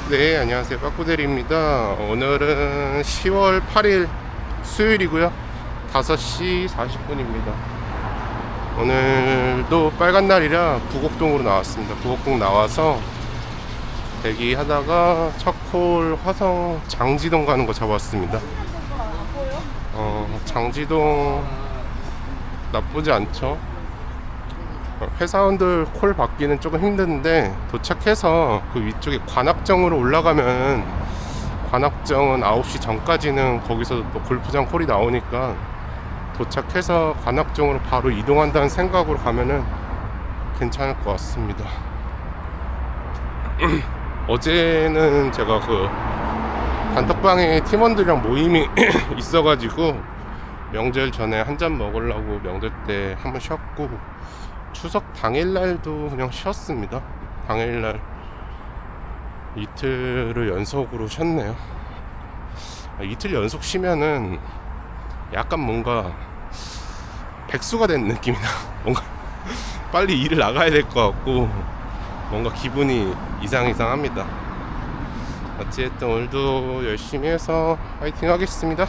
네, 안녕하세요. 빠꾸대리입니다. 오늘은 10월 8일 수요일이고요. 5시 40분입니다. 오늘도 빨간 날이라 부곡동으로 나왔습니다. 부곡동 나와서 대기하다가 첫콜 화성 장지동 가는 거 잡았습니다. 장지동 나쁘지 않죠. 회사원들 콜 받기는 조금 힘든데 도착해서 그 위쪽에 관악정으로 올라가면, 관악정은 9시 전까지는 거기서 또 골프장 콜이 나오니까 도착해서 관악정으로 바로 이동한다는 생각으로 가면은 괜찮을 것 같습니다. 어제는 제가 그 단톡방에 팀원들이랑 모임이 있어가지고 명절 전에 한잔 먹으려고 명절 때 한번 쉬었고, 추석 당일날도 그냥 쉬었습니다. 당일날 이틀을 연속으로 쉬었네요. 이틀 연속 쉬면은 약간 뭔가 백수가 된 느낌이나 뭔가 빨리 일을 나가야 될 것 같고 뭔가 기분이 이상합니다. 어쨌든 오늘도 열심히 해서 파이팅 하겠습니다.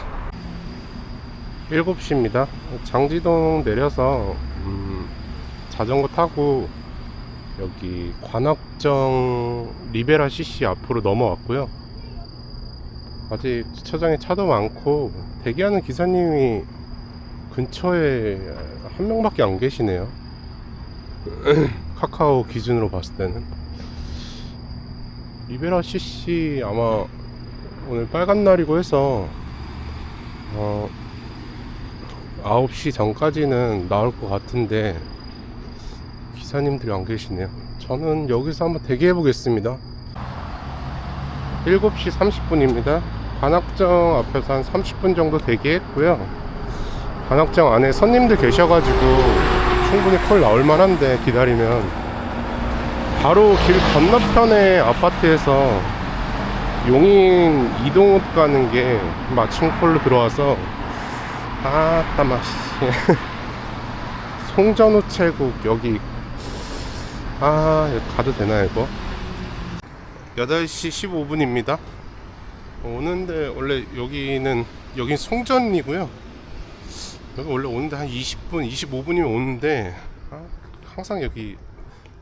7시입니다. 장지동 내려서 자전거 타고 여기 관악정 리베라 CC 앞으로 넘어왔고요. 아직 주차장에 차도 많고 대기하는 기사님이 근처에 한 명밖에 안 계시네요. 카카오 기준으로 봤을 때는. 리베라 CC 아마 오늘 빨간 날이고 해서 9시 전까지는 나올 것 같은데 기사님들이 안 계시네요. 저는 여기서 한번 대기해 보겠습니다. 7시 30분입니다. 관악정 앞에서 한 30분 정도 대기했고요. 관악정 안에 손님들 계셔가지고 충분히 콜 나올 만한데, 기다리면 바로 길 건너편에 아파트에서 용인 이동읍 가는 게 마침 콜로 들어와서 아따 맛이 송전우체국 여기 가도 되나 이거? 8시 15분입니다. 오는데 원래 여긴 송전이고요. 여기 원래 오는데 한 20분, 25분이면 오는데 항상 여기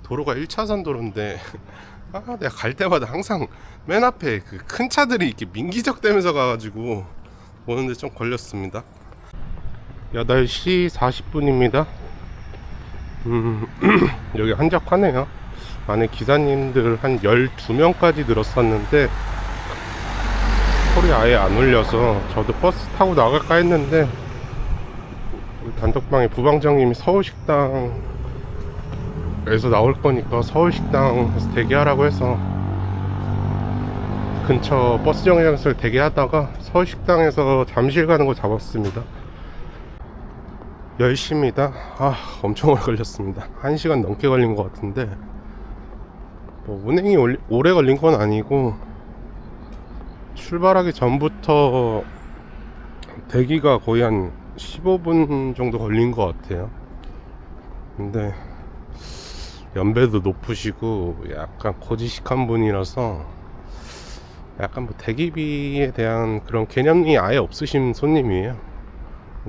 도로가 1차선 도로인데 내가 갈 때마다 항상 맨 앞에 그 큰 차들이 이렇게 민기적대면서 가가지고 오는데 좀 걸렸습니다. 8시 40분입니다. 여기 한적하네요. 안에 기사님들 한 12명까지 늘었었는데 콜이 아예 안 울려서 저도 버스 타고 나갈까 했는데 단톡방에 부방장님이 서울식당에서 나올 거니까 서울식당에서 대기하라고 해서 근처 버스 정류장에서 대기하다가 서울식당에서 잠실 가는 거 잡았습니다. 10시입니다. 엄청 오래 걸렸습니다. 1시간 넘게 걸린 것 같은데 뭐 운행이 오래 걸린 건 아니고 출발하기 전부터 대기가 거의 한 15분 정도 걸린 것 같아요. 근데 연배도 높으시고 약간 고지식한 분이라서 약간 뭐 대기비에 대한 그런 개념이 아예 없으신 손님이에요.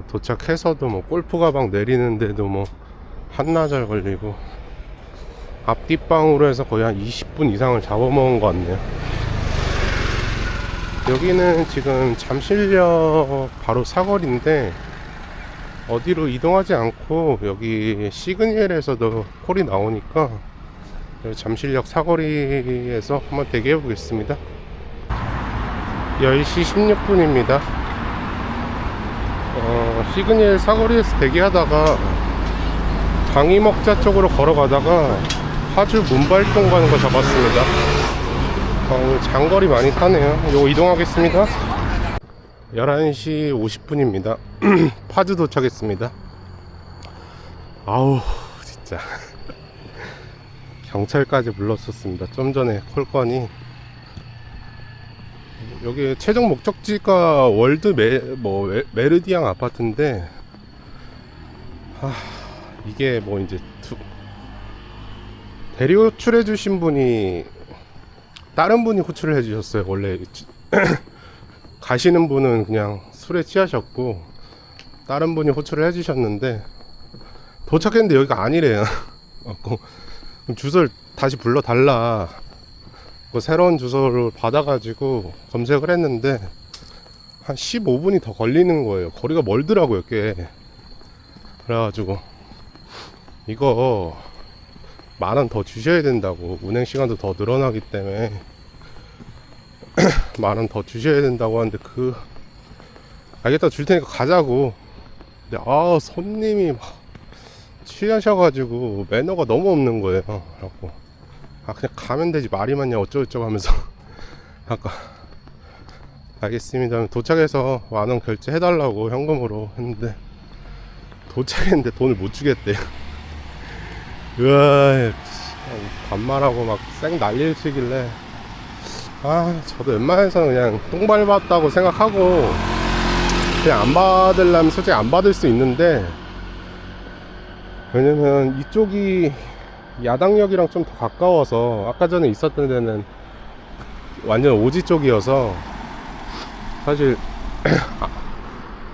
도착해서도 뭐 골프 가방 내리는데도 뭐 한나절 걸리고 앞뒷방으로 해서 거의 한 20분 이상을 잡아먹은 것 같네요. 여기는 지금 잠실역 바로 사거리인데 어디로 이동하지 않고 여기 시그니엘에서도 콜이 나오니까 잠실역 사거리에서 한번 대기해 보겠습니다. 10시 16분입니다. 시그니엘 사거리에서 대기하다가 강이먹자 쪽으로 걸어가다가 파주 문발동 가는 거 잡았습니다. 오늘 장거리 많이 타네요. 요거 이동하겠습니다. 11시 50분입니다. 파주 도착했습니다. 진짜 경찰까지 불렀었습니다. 좀 전에 콜건이 여기 최종 목적지가 월드 메르디앙 아파트인데 이게 뭐 이제 대리 호출해 주신 분이 다른 분이 호출을 해주셨어요. 원래 가시는 분은 그냥 술에 취하셨고 다른 분이 호출을 해주셨는데 도착했는데 여기가 아니래요. 그럼 주소를 다시 불러달라. 새로운 주소를 받아가지고 검색을 했는데 한 15분이 더 걸리는 거예요. 거리가 멀더라고요, 꽤. 그래가지고 이거 10,000원 더 주셔야 된다고. 운행 시간도 더 늘어나기 때문에 10,000원 더 주셔야 된다고 하는데 알겠다, 줄 테니까 가자고. 근데 손님이 막 취하셔가지고 매너가 너무 없는 거예요. 그래갖고 그냥 가면 되지 말이 많냐 어쩌고저쩌고 하면서 아까 알겠습니다 도착해서 10,000원 결제해달라고 현금으로 했는데 도착했는데 돈을 못 주겠대요. 으아, 반말하고 막 쌩 난리를 치길래 저도 웬만해서는 그냥 똥 밟았다고 생각하고 그냥 안 받으려면 솔직히 안 받을 수 있는데, 왜냐면 이쪽이 야당역이랑 좀 더 가까워서 아까 전에 있었던 데는 완전 오지 쪽이어서 사실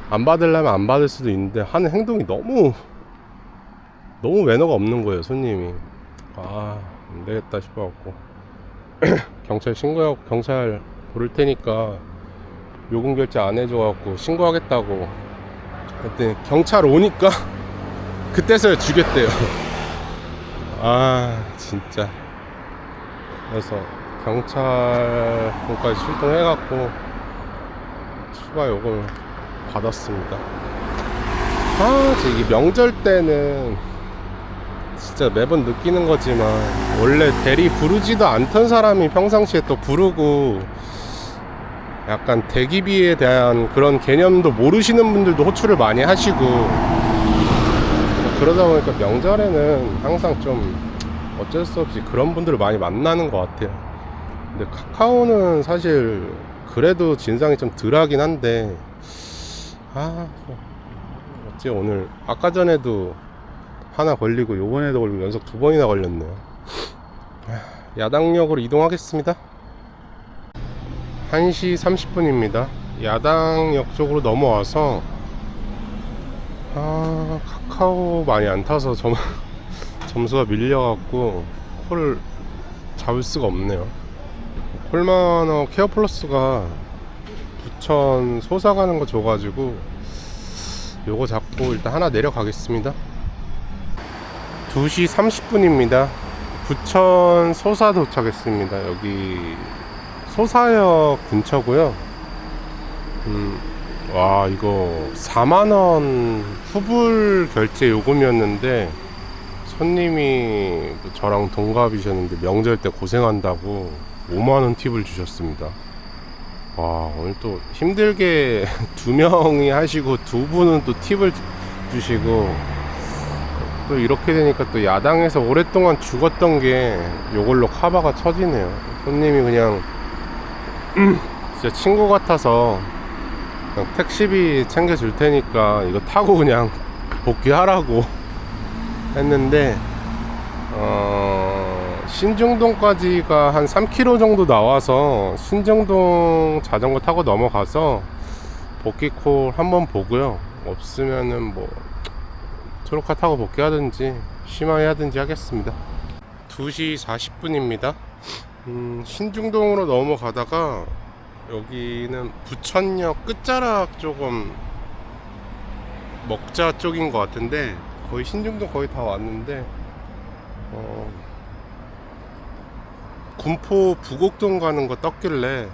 안 받으려면 안 받을 수도 있는데 하는 행동이 너무 매너가 없는 거예요, 손님이. 안 되겠다 싶어갖고 경찰 신고하고 경찰 부를 테니까 요금 결제 안 해줘갖고 신고하겠다고 그때 경찰 오니까 그때서야 주겠대요. 진짜. 그래서 경찰분까지 출동해갖고 추가 요금을 받았습니다. 이게 명절 때는 진짜 매번 느끼는 거지만 원래 대리 부르지도 않던 사람이 평상시에 또 부르고 약간 대기비에 대한 그런 개념도 모르시는 분들도 호출을 많이 하시고 그러다 보니까 명절에는 항상 좀 어쩔 수 없이 그런 분들을 많이 만나는 것 같아요. 근데 카카오는 사실 그래도 진상이 좀 덜하긴 한데 어째 오늘 아까 전에도 하나 걸리고 요번에도 걸리고 연속 2번이나 걸렸네요. 야당역으로 이동하겠습니다. 1시 30분입니다 야당역 쪽으로 넘어와서 카카오 많이 안 타서 점수가 밀려갖고 콜을 잡을 수가 없네요. 콜마너 케어플러스가 부천 소사 가는 거 줘가지고 요거 잡고 일단 하나 내려가겠습니다. 2시 30분입니다 부천 소사 도착했습니다. 여기 소사역 근처고요. 이거 4만원 후불 결제 요금이었는데 손님이 저랑 동갑이셨는데 명절 때 고생한다고 5만원 팁을 주셨습니다. 오늘 또 힘들게 2명이 하시고 2분은 또 팁을 주시고 또 이렇게 되니까 또 야당에서 오랫동안 죽었던 게 요걸로 커버가 쳐지네요. 손님이 그냥 진짜 친구 같아서 그냥 택시비 챙겨줄 테니까 이거 타고 그냥 복귀하라고 했는데 신정동까지가 한 3km 정도 나와서 신정동 자전거 타고 넘어가서 복귀콜 한번 보고요. 없으면은 뭐 트로카 타고 복귀하든지 심하게 하든지 하겠습니다. 2시 40분입니다 신중동으로 넘어가다가 여기는 부천역 끝자락 조금 먹자 쪽인 것 같은데 거의 신중동 거의 다 왔는데 군포 부곡동 가는 거 떴길래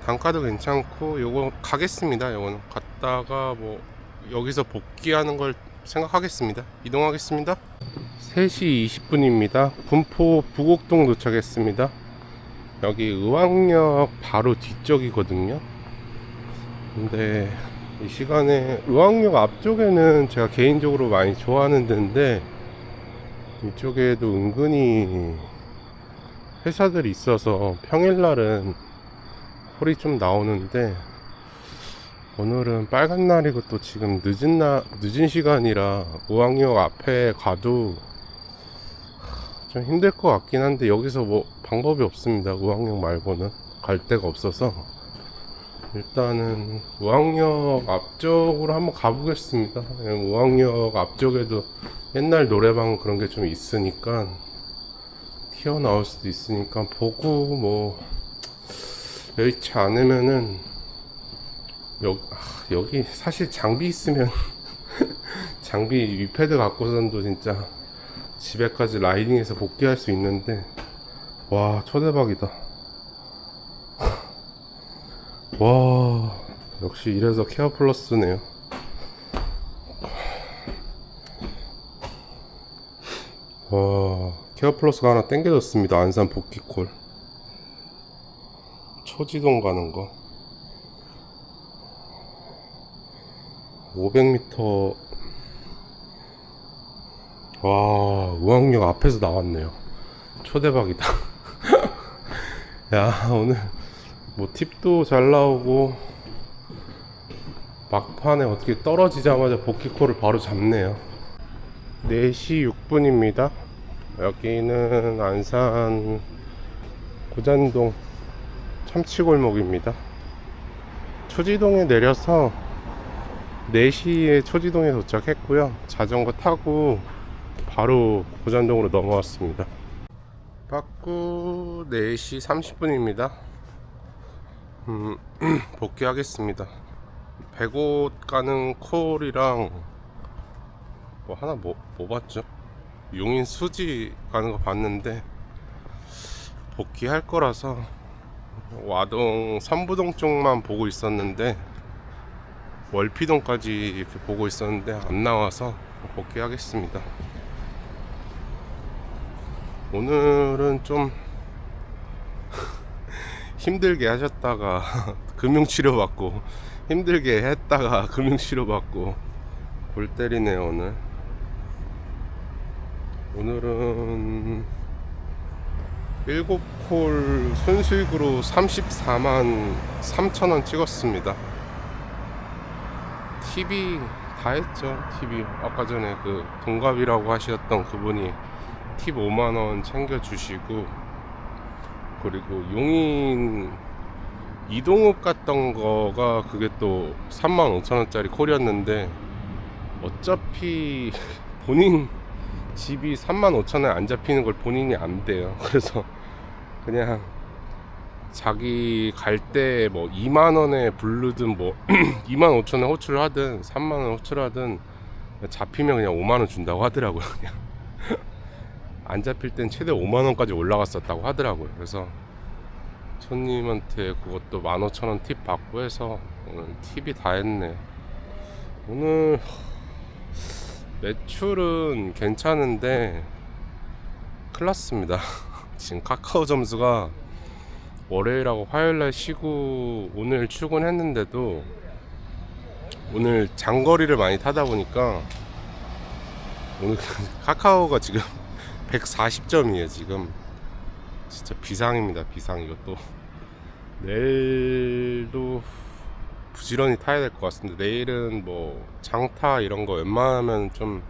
단가도 괜찮고 요거 가겠습니다. 요거는 갔다가 뭐 여기서 복귀하는 걸 생각하겠습니다. 이동하겠습니다. 3시 20분입니다 군포 부곡동 도착했습니다. 여기 의왕역 바로 뒤쪽이거든요. 근데 이 시간에 의왕역 앞쪽에는 제가 개인적으로 많이 좋아하는 데인데 이쪽에도 은근히 회사들이 있어서 평일날은 콜이 좀 나오는데 오늘은 빨간 날이고 또 지금 늦은 시간이라 의왕역 앞에 가도 좀 힘들 것 같긴 한데 여기서 뭐 방법이 없습니다. 우왕역 말고는 갈 데가 없어서 일단은 우왕역 앞쪽으로 한번 가보겠습니다. 우왕역 앞쪽에도 옛날 노래방 그런 게 좀 있으니까 튀어나올 수도 있으니까 보고 뭐 여의치 않으면은 여기 사실 장비 있으면 장비 위패드 갖고선도 진짜 집에까지 라이딩해서 복귀할 수 있는데 와 초대박이다. 와 역시 이래서 케어플러스네요. 와 케어플러스가 하나 땡겨졌습니다. 안산 복귀콜 초지동 가는거 500m. 와 우왕역 앞에서 나왔네요. 초대박이다. 야 오늘 뭐 팁도 잘 나오고 막판에 어떻게 떨어지자마자 복귀콜을 바로 잡네요. 4시 6분입니다 여기는 안산 고잔동 참치골목입니다. 초지동에 내려서 4시에 초지동에 도착했고요. 자전거 타고 바로 고잔동으로 넘어왔습니다. 받고 4시 30분입니다. 복귀하겠습니다. 105 가는 콜이랑 뭐 하나 뭐 봤죠? 용인 수지 가는 거 봤는데 복귀할 거라서 와동 선부동 쪽만 보고 있었는데 월피동까지 이렇게 보고 있었는데 안 나와서 복귀하겠습니다. 오늘은 좀 힘들게 하셨다가 금융치료 받고 힘들게 했다가 금융치료 받고 골 때리네요. 오늘은 7콜 순수익으로 34만 3천원 찍었습니다. TV 다 했죠. TV 아까 전에 그 동갑이라고 하셨던 그분이 팁 5만원 챙겨주시고, 그리고 용인 이동욱 갔던 거가 그게 또 35,000원짜리 콜이었는데 어차피 본인 집이 35,000원에 안 잡히는 걸 본인이 안 돼요. 그래서 그냥 자기 갈 때 뭐 2만원에 부르든 뭐 25,000원 호출을 하든 3만원 호출을 하든 잡히면 그냥 5만원 준다고 하더라고요. 그냥 안 잡힐 땐 최대 5만원까지 올라갔었다고 하더라고요. 그래서 손님한테 그것도 15,000원 팁 받고 해서 오늘 팁이 다 했네. 오늘 매출은 괜찮은데 큰일 났습니다. 지금 카카오 점수가 월요일하고 화요일날 쉬고 오늘 출근했는데도 오늘 장거리를 많이 타다 보니까 오늘 카카오가 지금 140점이에요 지금. 진짜 비상입니다. 비상. 이것도 내일도 부지런히 타야 될 것 같습니다. 내일은 뭐 장타 이런 거 웬만하면 좀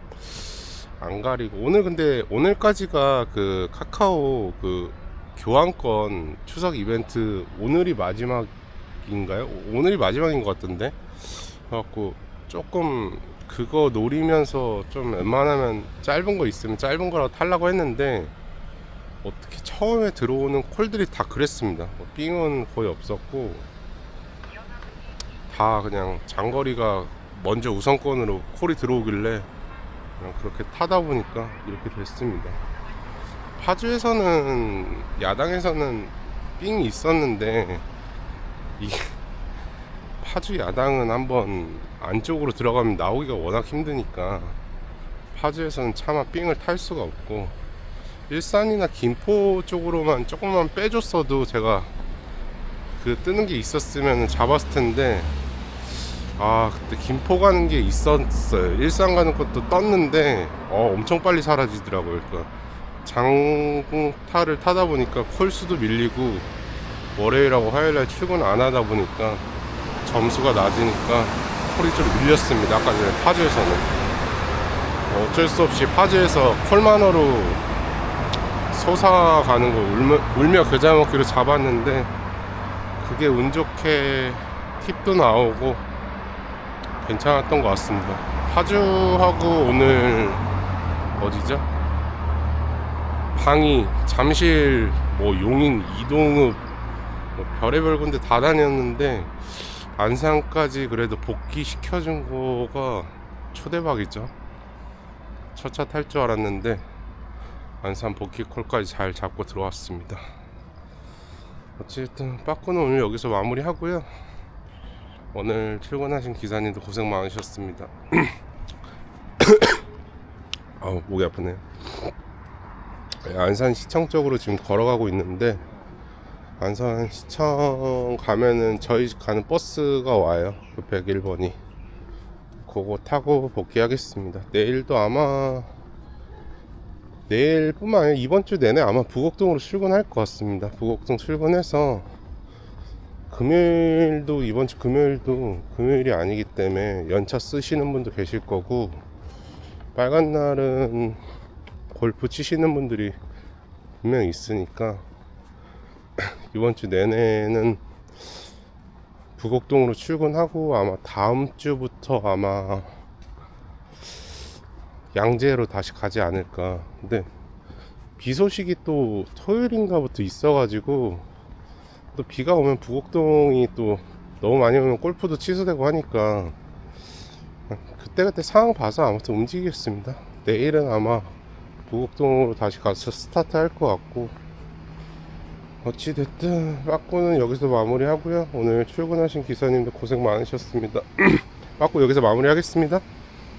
안 가리고, 오늘 근데 오늘까지가 그 카카오 그 교환권 추석 이벤트 오늘이 마지막인가요? 오늘이 마지막인 것 같던데. 그래갖고 조금 그거 노리면서 좀 웬만하면 짧은 거 있으면 짧은 거라도 타려고 했는데 어떻게 처음에 들어오는 콜들이 다 그랬습니다. 삥은 거의 없었고 다 그냥 장거리가 먼저 우선권으로 콜이 들어오길래 그냥 그렇게 타다 보니까 이렇게 됐습니다. 파주에서는 야당에서는 삥이 있었는데 이게 파주 야당은 한번 안쪽으로 들어가면 나오기가 워낙 힘드니까 파주에서는 차마 삥을 탈 수가 없고, 일산이나 김포 쪽으로만 조금만 빼줬어도 제가 그 뜨는 게 있었으면 잡았을 텐데, 그때 김포 가는 게 있었어요. 일산 가는 것도 떴는데 엄청 빨리 사라지더라고요. 그러니까 장타를 타다 보니까 콜수도 밀리고 월요일하고 화요일날 출근 안 하다 보니까 점수가 낮으니까 콜이 좀 밀렸습니다. 아까 전에 파주에서는 어쩔 수 없이 파주에서 콜만어로 솟아가는 거 울며 겨자 먹기로 잡았는데 그게 운 좋게 팁도 나오고 괜찮았던 것 같습니다. 파주하고 오늘 어디죠? 방이, 잠실, 뭐 용인, 이동읍, 뭐 별의별 군데 다 다녔는데 안산까지 그래도 복귀 시켜준 거가 초대박이죠. 첫 차 탈 줄 알았는데 안산 복귀 콜까지 잘 잡고 들어왔습니다. 어쨌든 빠꾸는 오늘 여기서 마무리 하고요. 오늘 출근하신 기사님도 고생 많으셨습니다. 아우, 목이 아프네요. 안산 시청 쪽으로 지금 걸어가고 있는데 안산 시청 가면은 저희 가는 버스가 와요. 그 101번이. 그거 타고 복귀하겠습니다. 내일도 아마 내일뿐만 아니라 이번 주 내내 아마 부곡동으로 출근할 것 같습니다. 부곡동 출근해서 금요일도, 이번 주 금요일도 금요일이 아니기 때문에 연차 쓰시는 분도 계실 거고, 빨간 날은 골프 치시는 분들이 분명히 있으니까 이번 주 내내는 부곡동으로 출근하고 아마 다음 주부터 아마 양재로 다시 가지 않을까. 근데 비 소식이 또 토요일인가부터 있어가지고 또 비가 오면 부곡동이 또 너무 많이 오면 골프도 취소되고 하니까 그때그때 상황 봐서 아무튼 움직이겠습니다. 내일은 아마 부곡동으로 다시 가서 스타트 할 것 같고, 어찌됐든 빠꾸는 여기서 마무리 하고요. 오늘 출근하신 기사님들 고생 많으셨습니다. 빠꾸 여기서 마무리 하겠습니다.